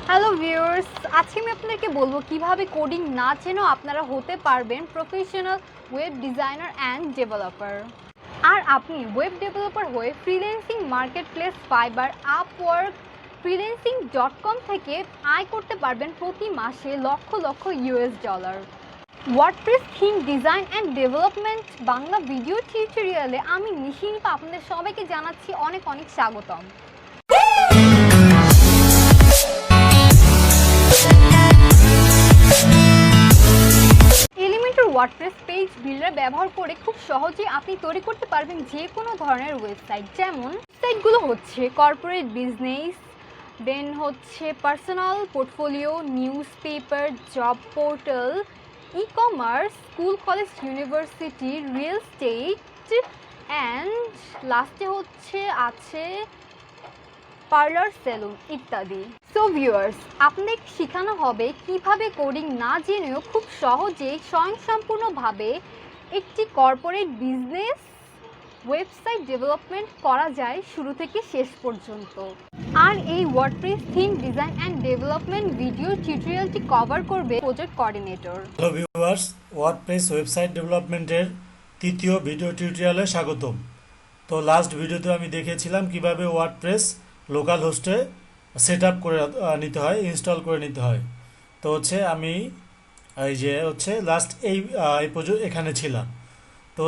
Hello viewers, আজকে আমি আপনাদেরকে বলবো কিভাবে কোডিং না জেনেও আপনারা হতে পারবেন professional web designer and developer. আর আপনি ওয়েব ডেভেলপার হয়ে freelancing marketplace Fiverr, Upwork, freelancing.com থেকে আয় করতে পারবেন প্রতি মাসে lakh lakh US dollar. WordPress theme design and development Bangla video টিউটোরিয়ালে আমি নিশিনিপা আপনাদের সবাইকে জানাচ্ছি অনেক অনেক স্বাগতম। ওয়ার্ডপ্রেস পেজ বিল্ডার ব্যবহার করে খুব সহজেই আপনি তৈরি করতে পারবেন যে কোনো ধরনের ওয়েবসাইট। যেমন ওয়েবসাইটগুলো হচ্ছে কর্পোরেট বিজনেস, দেন হচ্ছে personal portfolio, news paper, job portal, e commerce, school college university, real estate and লাস্টে হচ্ছে আছে পার্লার, সেলুন ইত্যাদি। সো ভিউয়ার্স, আপনাদের শেখানো হবে কিভাবে কোডিং না জেনেও খুব সহজেই স্বয়ংসম্পূর্ণভাবে একটি কর্পোরেট বিজনেস ওয়েবসাইট ডেভেলপমেন্ট করা যায় শুরু থেকে শেষ পর্যন্ত। আর এই WordPress theme design and development video টিউটোরিয়ালটি কভার করবে project coordinator. Hello viewers, WordPress website ডেভেলপমেন্টের তৃতীয় ভিডিও টিউটোরিয়ালে স্বাগতম। তো লাস্ট ভিডিওতে আমি দেখিয়েছিলাম কিভাবে ওয়ার্ডপ্রেস লোকাল হোস্টে সেট আপ করে নিতে হয়, ইনস্টল করে নিতে হয়। তো আমি এই যে লাস্ট এই পর্যন্ত এখানে ছিলাম। তো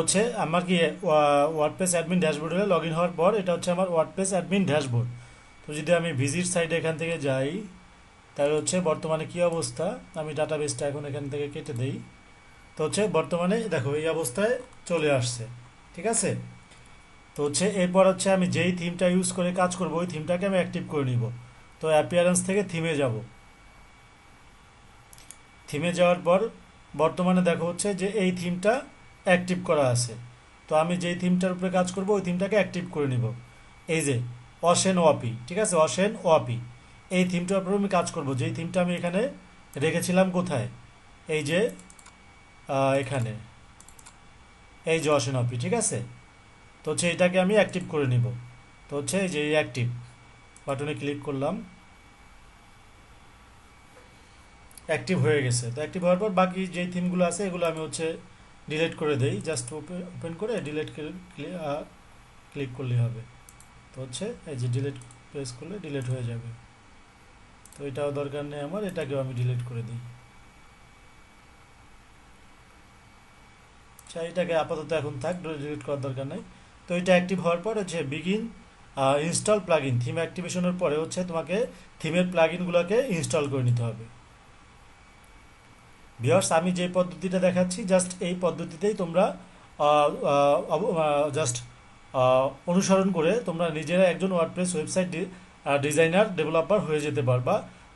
আমার কি ওয়ার্ডপ্রেস অ্যাডমিন ড্যাশবোর্ডে লগ ইন হওয়ার পর এটা আমার ওয়ার্ডপ্রেস অ্যাডমিন ড্যাশবোর্ড। তো যদি আমি ভিজিট সাইডে এখান থেকে যাই, তাহলে বর্তমানে কি অবস্থা, আমি ডাটাবেসটা এখন এখান থেকে কেটে দেই। তো বর্তমানে দেখো এই অবস্থায় চলে আসছে, ঠিক আছে। তো এরপর আমি যেই থিমটা ইউজ করে কাজ করব ওই থিমটাকে আমি অ্যাক্টিভ করে নিব। তো অ্যাপিয়ারেন্স থেকে থিমে যাব। থিমে যাওয়ার পর বর্তমানে দেখো যে এই থিমটা অ্যাক্টিভ করা আছে। তো আমি যেই থিমটার উপরে কাজ করব ওই থিমটাকে অ্যাক্টিভ করে নিব। এই যে অশেন ওয়াপি, ঠিক আছে, অশেন ওয়াপি এই থিমটার উপরে আমি কাজ করব। যেই থিমটা আমি এখানে রেখেছিলাম কোথায়, এই যে এখানে, এই যে অশেন ওয়াপি, ঠিক আছে। তো এটাকে আমি অ্যাক্টিভ করে নিব। তো এই যে অ্যাক্টিভ বাটনে ক্লিক করলাম, অ্যাক্টিভ হয়ে গেছে। তো অ্যাক্টিভ হওয়ার পর বাকি যে থিমগুলো আছে এগুলো আমি ডিলিট করে দেই। জাস্ট ওপেন করে ডিলিট ক্লিক করলেই হবে। তো এই যে ডিলিট প্রেস করলে ডিলিট হয়ে যাবে। তো এটাও দরকার নেই আমার, এটাকেও আমি ডিলিট করে দিই। এটাকে আপাতত এখন থাক, ডিলিট করার দরকার নেই। তো এটা অ্যাক্টিভ হওয়ার পর বিগিন ইনস্টল প্লাগইন। থিম অ্যাক্টিভেশনের পরে তোমাকে থিমের প্লাগইনগুলোকে ইনস্টল করে নিতে হবে। ভিউয়ার্স, আমি যে পদ্ধতিটা দেখাচ্ছি জাস্ট এই পদ্ধতিতেই তোমরা জাস্ট অনুসরণ করে তোমরা নিজেরা একজন ওয়ার্ডপ্রেস ওয়েবসাইট ডিজাইনার ডেভেলপার হয়ে যেতে পারবা।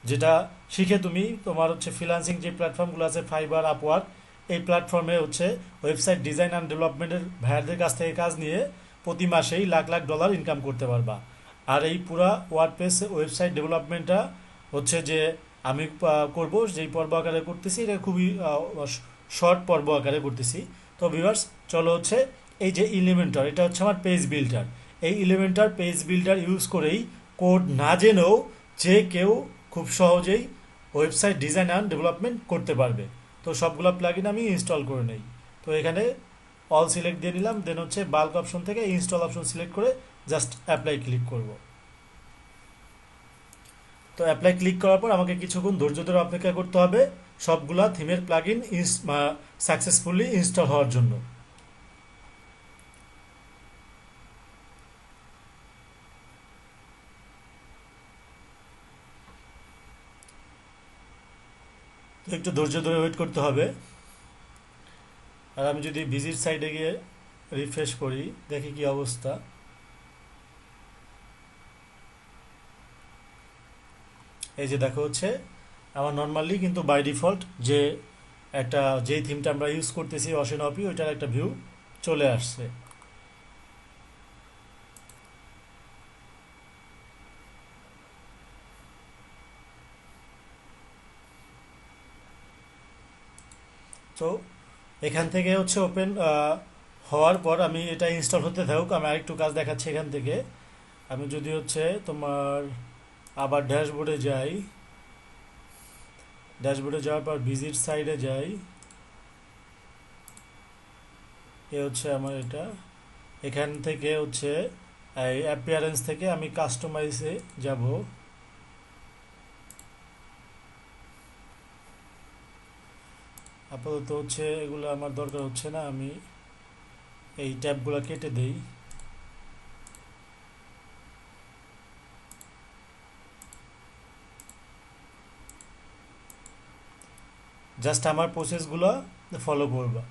যেটা শিখে তুমি তোমার ফ্রিল্যান্সিং যে প্ল্যাটফর্মগুলো আছে, ফাইবার, আপওয়ার্ক, এই প্ল্যাটফর্মে ওয়েবসাইট ডিজাইন অ্যান্ড ডেভেলপমেন্টের ভাইয়ারদের কাছ থেকে কাজ নিয়ে প্রতি মাসেই লাখ লাখ ডলার ইনকাম করতে পারবা। আর এই পুরা ওয়ার্ডপ্রেস ওয়েবসাইট ডেভেলপমেন্টটা যে আমি করব, যেই পর্ব আকারে করতেছি এটা খুবই শর্ট পর্ব আকারে করতেছি। তো ভিউয়ার্স, চলো এই যে এলিমেন্টর, এটা আমার পেজ বিল্ডার। এই এলিমেন্টর পেজ বিল্ডার ইউজ করেই কোড না জেনেও যে কেউ খুব সহজেই ওয়েবসাইট ডিজাইন অ্যান্ড ডেভেলপমেন্ট করতে পারবে। তো সবগুলো প্লাগইন আমি ইনস্টল করে নেই। তো এখানে অল সিলেক্ট দিয়ে নিলাম, দেন বাল্ক অপশন থেকে ইনস্টল অপশন সিলেক্ট করে জাস্ট অ্যাপ্লাই ক্লিক করব। তো অ্যাপ্লাই ক্লিক করার পর আমাকে কিছুক্ষণ ধৈর্য ধরে অপেক্ষা করতে হবে সবগুলা থিমের প্লাগইন সাকসেসফুলি ইনস্টল হওয়ার জন্য। তো একটু ধৈর্য ধরে ওয়েট করতে হবে। আর আমি যদি ভিজিট সাইডে গিয়ে রিফ্রেশ করি, দেখি কি অবস্থা। এই যে দেখো আমার নর্মালি কিন্তু বাই ডিফল্ট যে যেই থিমটা আমরা ইউজ করতেছি অশেন অপি, ওইটার একটা ভিউ চলে আসছে। তো এখান থেকে ওপেন হওয়ার পর আমি এটা ইনস্টল হতে থাকুক, আমি আরেকটু কাজ দেখাচ্ছি। এখান থেকে আমি যদি তোমার আবার ড্যাশবোর্ডে যাই, ড্যাশবোর্ডে যাওয়ার পর ভিজিট সাইডে যাই, এ হচ্ছে আমার এটা। এখান থেকে হচ্ছে এই অ্যাপিয়ারেন্স থেকে আমি কাস্টমাইজে যাব। আপাতত হচ্ছে এগুলো আমার দরকার হচ্ছে না, আমি এই ট্যাবগুলো কেটে দেই। জাস্ট আমার প্রসেসগুলো ফলো করবা,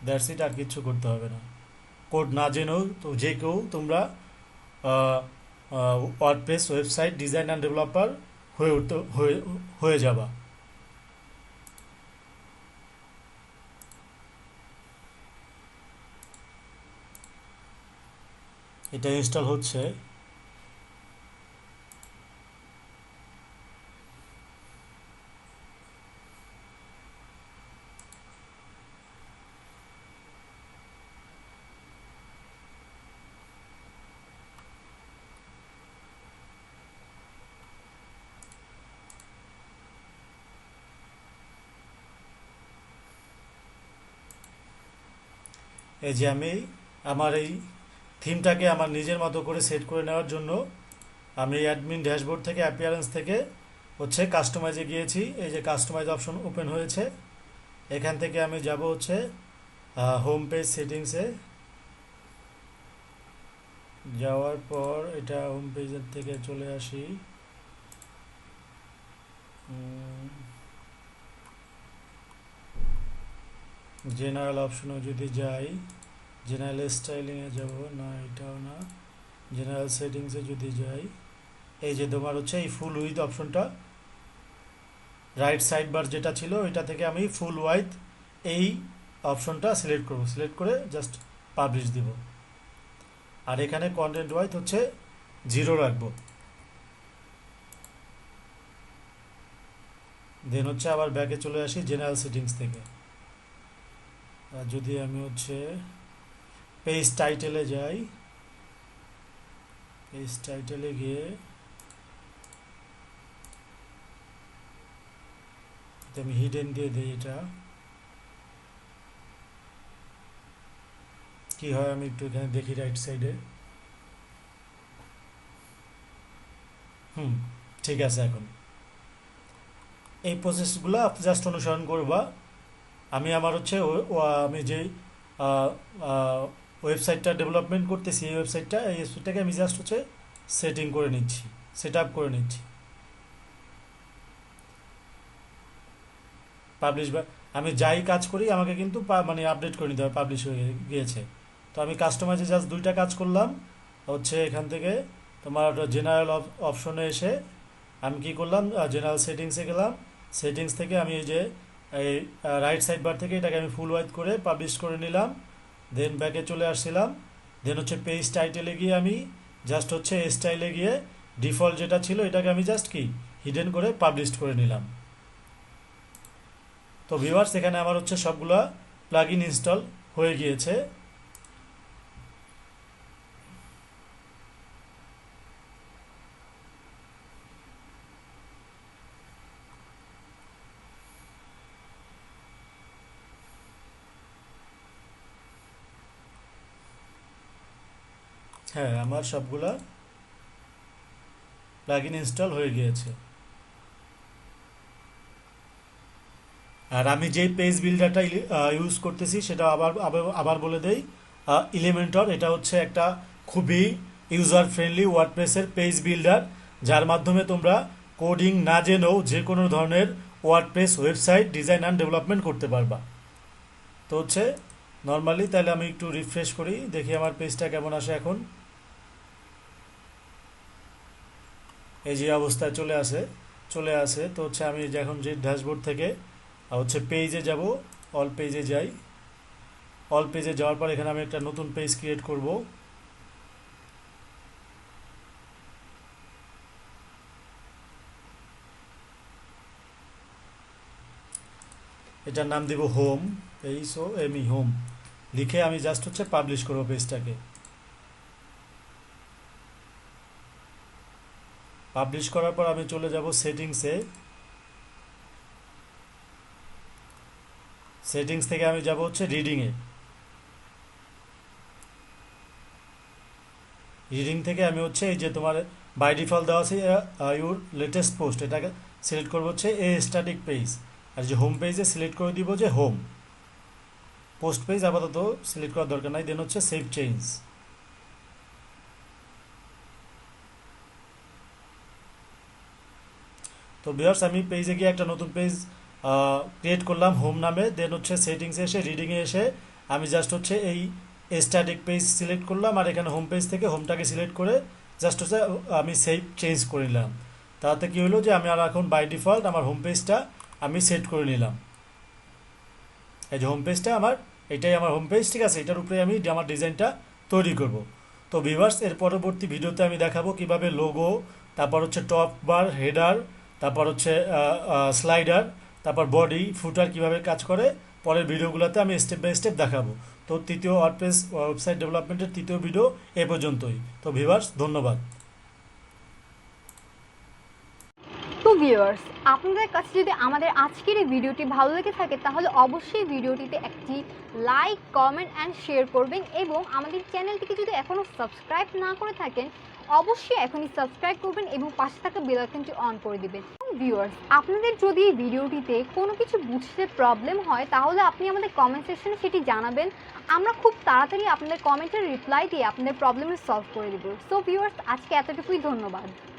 দ্যাটস ইট, আর কিছু করতে হবে না। কোড না জেনেও তো যে কেউ তোমরা WordPress website design and developer হয়ে উঠতে হয়ে যাবা। এটা ইনস্টল হচ্ছে। এই যে আমি আমার এই থিমটাকে আমার নিজের মতো করে সেট করে নেওয়ার জন্য আমি অ্যাডমিন ড্যাশবোর্ড থেকে অ্যাপিয়ারেন্স থেকে হচ্ছে কাস্টমাইজে গিয়েছি। এই যে কাস্টমাইজ অপশন ওপেন হয়েছে, এখান থেকে আমি যাব হচ্ছে হোম পেজ সেটিংসে। যাওয়ার পর এটা হোম পেজের থেকে চলে আসি, জেনারেল অপশনে যদি যাই, জেনারেল স্টাইলিংয়ে যাব না, এটাও না, জেনারেল সেটিংসে যদি যাই, এই যে তোমার হচ্ছে এই ফুল উইথ অপশনটা রাইট সাইড বার যেটা ছিল এটা থেকে আমি ফুল উইথ এই অপশনটা সিলেক্ট করব, সিলেক্ট করে জাস্ট পাবলিশ দিব। আর এখানে কন্টেন্ট ওয়াইথ হচ্ছে 0 রাখবো। দেন হচ্ছে আবার ব্যাকে চলে আসি জেনারেল সেটিংস থেকে। আর যদি আমি হচ্ছে পেজ টাইটেলে যাই, পেজ টাইটেলে গিয়ে আমি হিডেন দিয়ে দিই। এটা কি হয় আমি একটু এখানে দেখি রাইট সাইডে। ঠিক আছে। এখন এই প্রসেসগুলো জাস্ট অনুসরণ করবা। আমি আমার হচ্ছে আমি যে ওয়েবসাইটটা ডেভেলপমেন্ট করতেছি, এই ওয়েবসাইটটাকে আমি জাস্ট হচ্ছে সেটিং করে নিচ্ছি, সেট আপ করে নিচ্ছি। পাবলিশ বা আমি যাই কাজ করি আমাকে কিন্তু মানে আপডেট করে নিতে হবে, পাবলিশ হয়ে গিয়েছে। তো আমি কাস্টমাইজে জাস্ট 2টা কাজ করলাম। হচ্ছে এখান থেকে তোমার জেনারেল অপশনে এসে আমি কি করলাম, জেনারেল সেটিংসে গেলাম। সেটিংস থেকে আমি এই যে এই রাইট সাইড বার থেকে এটাকে আমি ফুল ওয়াইড করে পাবলিশ করে নিলাম। দেন ব্যাকে চলে আসছিলাম। দেন হচ্ছে পেজ টাইটেলে গিয়ে আমি জাস্ট হচ্ছে স্টাইলে গিয়ে ডিফল্ট যেটা ছিল এটাকে আমি জাস্ট কি হিডেন করে পাবলিশ করে নিলাম। তো ভিউয়ার্স, এখানে আমার হচ্ছে সবগুলা প্লাগইন ইনস্টল হয়ে গিয়েছে। হ্যাঁ, আমার সবগুলা প্লাগইন ইনস্টল হয়ে গিয়েছে। আর আমি যেই পেজ বিল্ডারটা ইউজ করতেছি সেটা আবার আবার আবার বলে দেই, ইলিমেন্টর। এটা হচ্ছে একটা খুবই ইউজার ফ্রেন্ডলি ওয়ার্ডপ্রেসের পেজ বিল্ডার, যার মাধ্যমে তোমরা কোডিং না জেনেও যে কোনো ধরনের WordPress website design and development করতে পারবা। তো হচ্ছে নর্মালি তাহলে আমি একটু রিফ্রেশ করি, দেখি আমার পেজটা কেমন আসে এখন। এই যে অবস্থায় চলে আসে। তো হচ্ছে আমি এখন যে ড্যাশবোর্ড থেকে হচ্ছে পেজে যাব, অল পেজে যাই। অল পেজে যাওয়ার পর এখানে আমি একটা নতুন পেজ ক্রিয়েট করব। এটার নাম দিব হোম পেজ, ও এমই হোম লিখে আমি জাস্ট হচ্ছে পাবলিশ করব পেজটাকে। পাবলিশ করার পর আমি চলে যাব সেটিংসে। সেটিংস থেকে আমি যাব হচ্ছে রিডিংয়ে। রিডিং থেকে আমি হচ্ছে এই যে তোমার বাই ডিফল্ট দেওয়া আছে ইউর লেটেস্ট পোস্ট, এটাকে সিলেক্ট করবো হচ্ছে এ স্ট্যাটিক পেজ। আর যে হোম পেজে সিলেক্ট করে দিব যে হোম। পোস্ট পেজ আপাতত সিলেক্ট করার দরকার নাই। দেন হচ্ছে সেভ চেঞ্জ। তো ভিউয়ার্স আমি পেজে গিয়ে একটা নতুন পেজ ক্রিয়েট করলাম হোম নামে। দেন হচ্ছে সেটিংসে এসে রিডিংয়ে এসে আমি জাস্ট হচ্ছে এই স্ট্যাটিক পেজ সিলেক্ট করলাম, আর এখানে হোম পেজ থেকে হোমটাকে সিলেক্ট করে জাস্ট হচ্ছে আমি সেভ চেঞ্জ করে নিলাম। তাতে কি হলো যে আমি আর এখন বাই ডিফল্ট আমার হোম পেজটা আমি সেট করে নিলাম। এই যে হোম পেজটা আমার, এটাই আমার হোম পেজ, ঠিক আছে। এটার উপরে আমি আমার ডিজাইনটা তৈরি করব। তো ভিউয়ার্স এর পরবর্তী ভিডিওতে আমি দেখাবো কিভাবে লোগো, তারপর হচ্ছে টপ বার, হেডার, তারপর হচ্ছে স্লাইডার, তারপর বডি, ফুটার কিভাবে কাজ করে পরের ভিডিওগুলোতে আমি স্টেপ বাই স্টেপ দেখাবো। তো তৃতীয় ওয়ার্ডপ্রেস ওয়েবসাইট ডেভেলপমেন্টের তৃতীয় ভিডিও এ পর্যন্তই। তো ভিউয়ার্স ধন্যবাদ। তো ভিউয়ার্স, আপনাদের কাছে যদি আমাদের আজকের এই ভিডিওটি ভালো লেগে থাকে তাহলে অবশ্যই ভিডিওটিতে একটি লাইক, কমেন্ট অ্যান্ড শেয়ার করবেন, এবং আমাদের চ্যানেলটিকে যদি এখনও সাবস্ক্রাইব না করে থাকেন অবশ্যই এখনই সাবস্ক্রাইব করবেন এবং পাশে থাকা বেল আইকনটি অন করে দিবেন। ভিউয়ার্স, আপনাদের যদি এই ভিডিওটিতে কোনো কিছু বুঝতে প্রবলেম হয় তাহলে আপনি আমাদের কমেন্ট সেকশনে সেটি জানাবেন। আমরা খুব তাড়াতাড়ি আপনাদের কমেন্টের রিপ্লাই দিয়ে আপনাদের প্রবলেমের সলভ করে দেব। সো ভিউয়ার্স, আজকে এতটুকুই, ধন্যবাদ।